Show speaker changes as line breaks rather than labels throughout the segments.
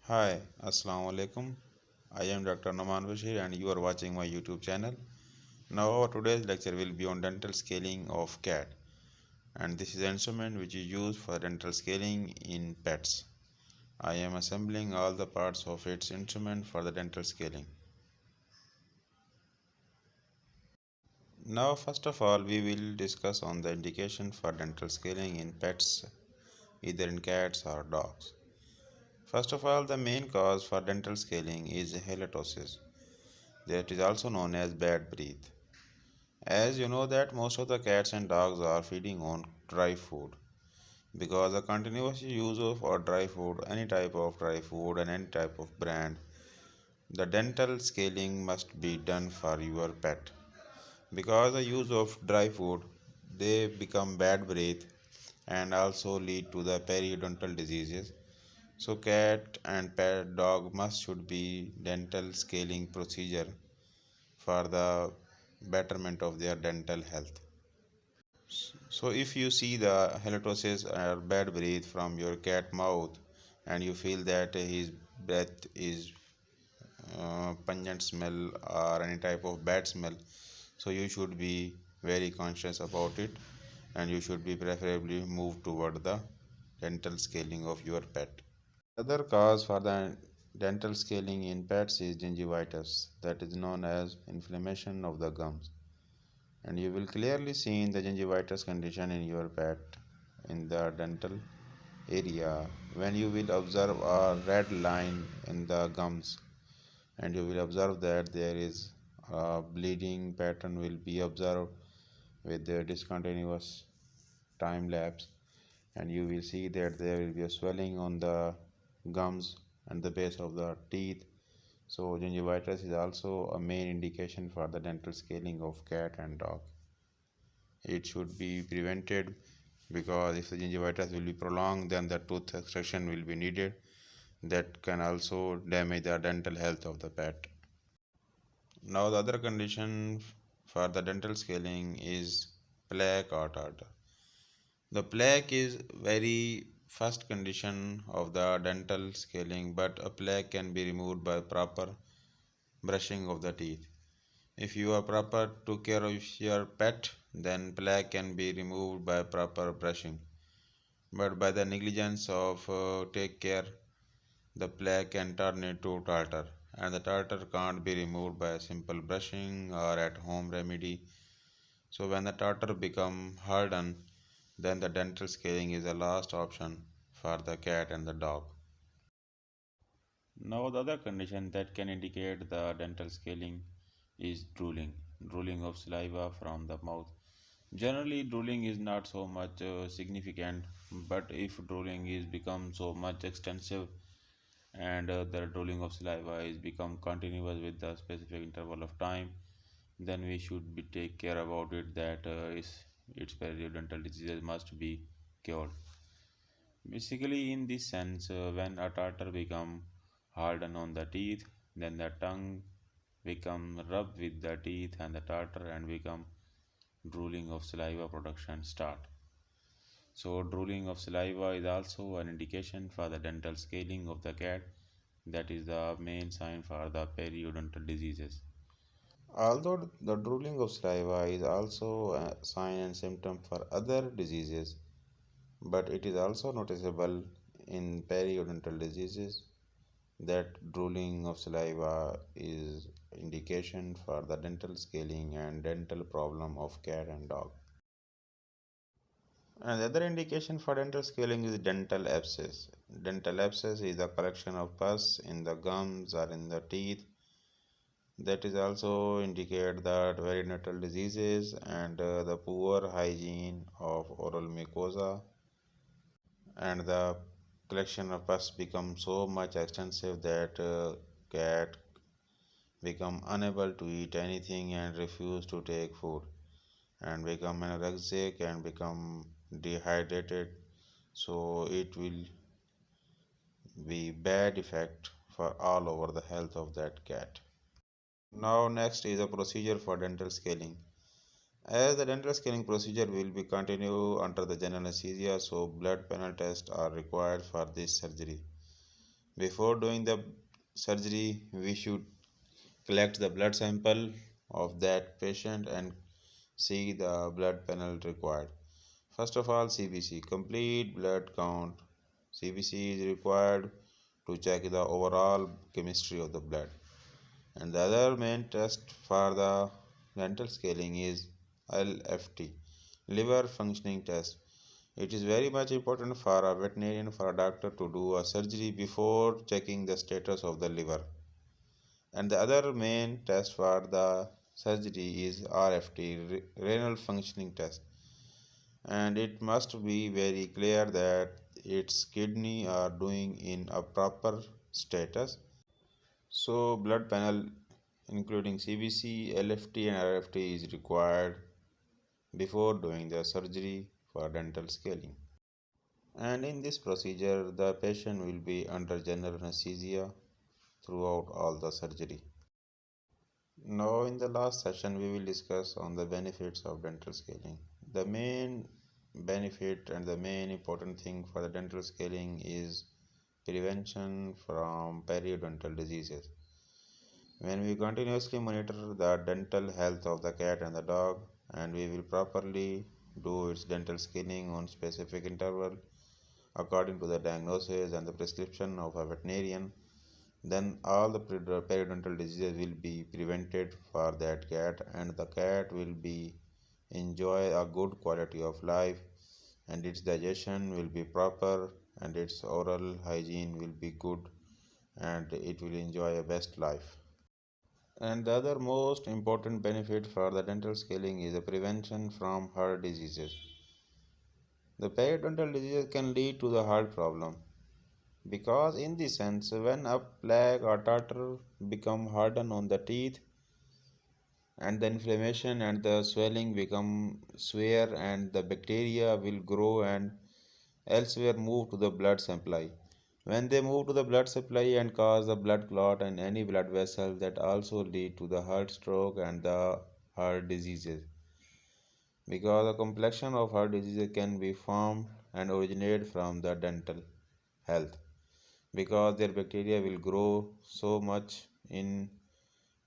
Hi, Assalamu alaikum. I am Dr. Naman Bashir and you are watching my YouTube channel. Now our today's lecture will be on dental scaling of cat, and this is an instrument which is used for dental scaling in pets. I am assembling all the parts of its instrument for the dental scaling. Now first of all we will discuss on the indication for dental scaling in pets, either in cats or dogs. First of all, the main cause for dental scaling is halitosis, that is also known as bad breath. As you know that most of the cats and dogs are feeding on dry food, because the continuous use of or dry food, any type of dry food and any type of brand, the dental scaling must be done for your pet. Because the use of dry food, they become bad breath and also lead to the periodontal diseases. So cat and pet dog must should be dental scaling procedure for the betterment of their dental health. So if you see the halitosis or bad breath from your cat mouth and you feel that his breath is pungent smell or any type of bad smell, so you should be very conscious about it and you should be preferably move toward the dental scaling of your pet. Other cause for the dental scaling in pets is gingivitis, that is known as inflammation of the gums, and you will clearly see in the gingivitis condition in your pet in the dental area when you will observe a red line in the gums, and you will observe that there is a bleeding pattern will be observed with the discontinuous time lapse, and you will see that there will be a swelling on the gums and the base of the teeth. So gingivitis is also a main indication for the dental scaling of cat and dog. It should be prevented, because if the gingivitis will be prolonged, then the tooth extraction will be needed. That can also damage the dental health of the pet. Now the other condition for the dental scaling is plaque or tartar. The plaque is very first condition of the dental scaling, but a plaque can be removed by proper brushing of the teeth. If you are proper took care of your pet, then plaque can be removed by proper brushing. But by the negligence of take care, the plaque can turn into tartar, and the tartar can't be removed by simple brushing or at home remedy. So when the tartar become hardened, then the dental scaling is the last option for the cat and the dog. Now the other condition that can indicate the dental scaling is drooling, drooling of saliva from the mouth. Generally, drooling is not so much significant, but if drooling is become so much extensive and the drooling of saliva is become continuous with the specific interval of time, then we should be take care about it that its periodontal diseases must be cured. Basically, in this sense, when a tartar become hardened on the teeth, then the tongue become rubbed with the teeth and the tartar and become drooling of saliva production start. So drooling of saliva is also an indication for the dental scaling of the cat. That is the main sign for the periodontal diseases. Although the drooling of saliva is also a sign and symptom for other diseases, but it is also noticeable in periodontal diseases that drooling of saliva is indication for the dental scaling and dental problem of cat and dog. And the other indication for dental scaling is dental abscess. Dental abscess is a collection of pus in the gums or in the teeth. That is also indicate that periodontal diseases and the poor hygiene of oral mucosa, and the collection of pus become so much extensive that cat become unable to eat anything and refuse to take food and become anorexic and become dehydrated, so it will be bad effect for all over the health of that cat. Now next is a procedure for dental scaling. As the dental scaling procedure will be continued under the general anesthesia, so blood panel tests are required for this surgery. Before doing the surgery, we should collect the blood sample of that patient and see the blood panel required. First of all, CBC, complete blood count. CBC is required to check the overall chemistry of the blood. And the other main test for the dental scaling is LFT, liver functioning test. It is very much important for a veterinarian, for a doctor to do a surgery before checking the status of the liver. And the other main test for the surgery is RFT, renal functioning test. And it must be very clear that its kidney are doing in a proper status. So blood panel including CBC, LFT and RFT is required before doing the surgery for dental scaling. And in this procedure, the patient will be under general anesthesia throughout all the surgery. Now in the last session we will discuss on the benefits of dental scaling. The main benefit and the main important thing for the dental scaling is prevention from periodontal diseases. When we continuously monitor the dental health of the cat and the dog, and we will properly do its dental scaling on specific interval according to the diagnosis and the prescription of a veterinarian, then all the periodontal diseases will be prevented for that cat, and the cat will be enjoy a good quality of life, and its digestion will be proper, and its oral hygiene will be good, and it will enjoy a best life. And the other most important benefit for the dental scaling is the prevention from heart diseases. The periodontal disease can lead to the heart problem because in this sense when a plaque or tartar become hardened on the teeth, and the inflammation and the swelling become severe, and the bacteria will grow and elsewhere move to the blood supply. When they move to the blood supply and cause the blood clot and any blood vessel, that also lead to the heart stroke and the heart diseases, because the complexion of heart diseases can be formed and originate from the dental health, because their bacteria will grow so much in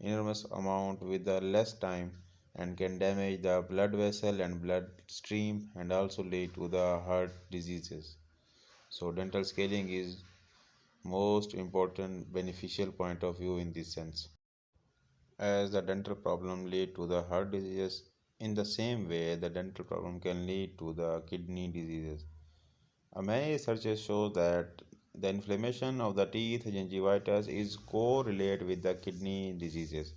enormous amount with the less time and can damage the blood vessel and blood stream and also lead to the heart diseases. So dental scaling is most important beneficial point of view in this sense. As the dental problem lead to the heart diseases, in the same way the dental problem can lead to the kidney diseases. Many researches show that the inflammation of the teeth, gingivitis, is correlated with the kidney diseases.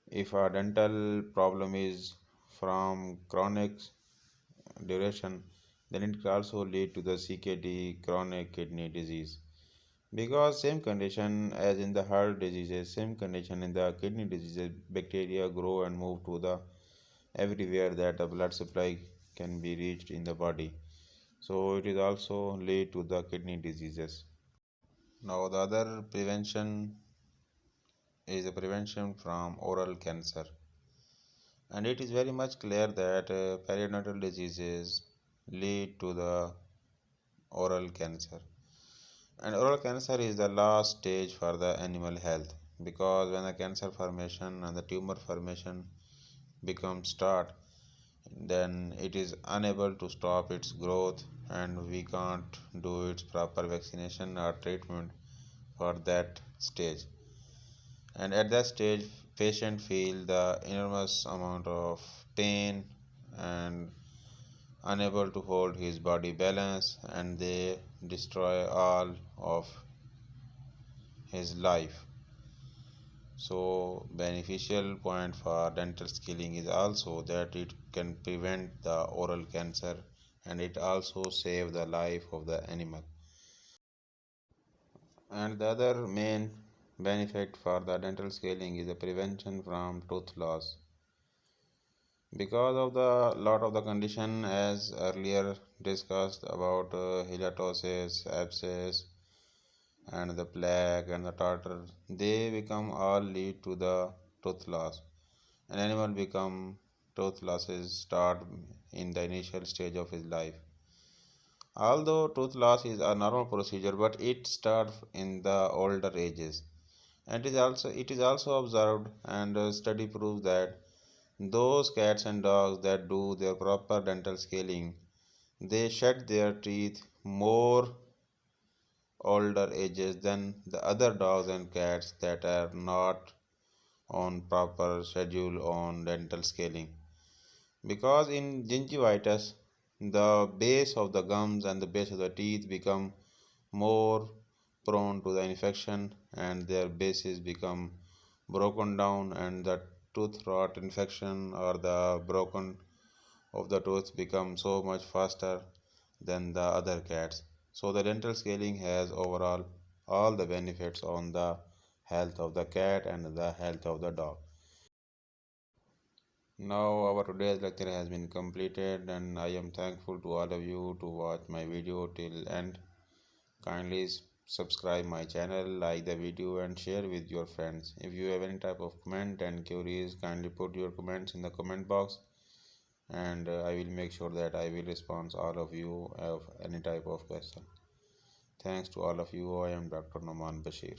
If a dental problem is from chronic duration, then it can also lead to the CKD, chronic kidney disease. Because same condition as in the heart diseases, same condition in the kidney diseases, bacteria grow and move to the everywhere that the blood supply can be reached in the body. So it is also lead to the kidney diseases. Now the other prevention is the prevention from oral cancer, and it is very much clear that periodontal diseases lead to the oral cancer. And oral cancer is the last stage for the animal health, because when the cancer formation and the tumor formation become start, then it is unable to stop its growth, and we can't do its proper vaccination or treatment for that stage. And at that stage patient feel the enormous amount of pain and unable to hold his body balance, and they destroy all of his life. So beneficial point for dental scaling is also that it can prevent the oral cancer, and it also save the life of the animal. And the other main benefit for the dental scaling is the prevention from tooth loss. Because of the lot of the condition as earlier discussed about halitosis, abscess, and the plaque and the tartar, they become all lead to the tooth loss. An animal become tooth losses start in the initial stage of his life. Although tooth loss is a normal procedure, but it starts in the older ages. And it is also observed, and a study proves that those cats and dogs that do their proper dental scaling, they shed their teeth more older ages than the other dogs and cats that are not on proper schedule on dental scaling. Because in gingivitis, the base of the gums and the base of the teeth become more prone to the infection, and their bases become broken down, and the tooth rot infection or the broken of the tooth become so much faster than the other cats. So the dental scaling has overall all the benefits on the health of the cat and the health of the dog. Now our today's lecture has been completed, and I am thankful to all of you to watch my video till end. Kindly subscribe my channel, like the video and share with your friends. If you have any type of comment and queries, kindly put your comments in the comment box, and I will make sure that I will respond all of you of any type of question. Thanks to all of you. I am Dr. Noman Bashir.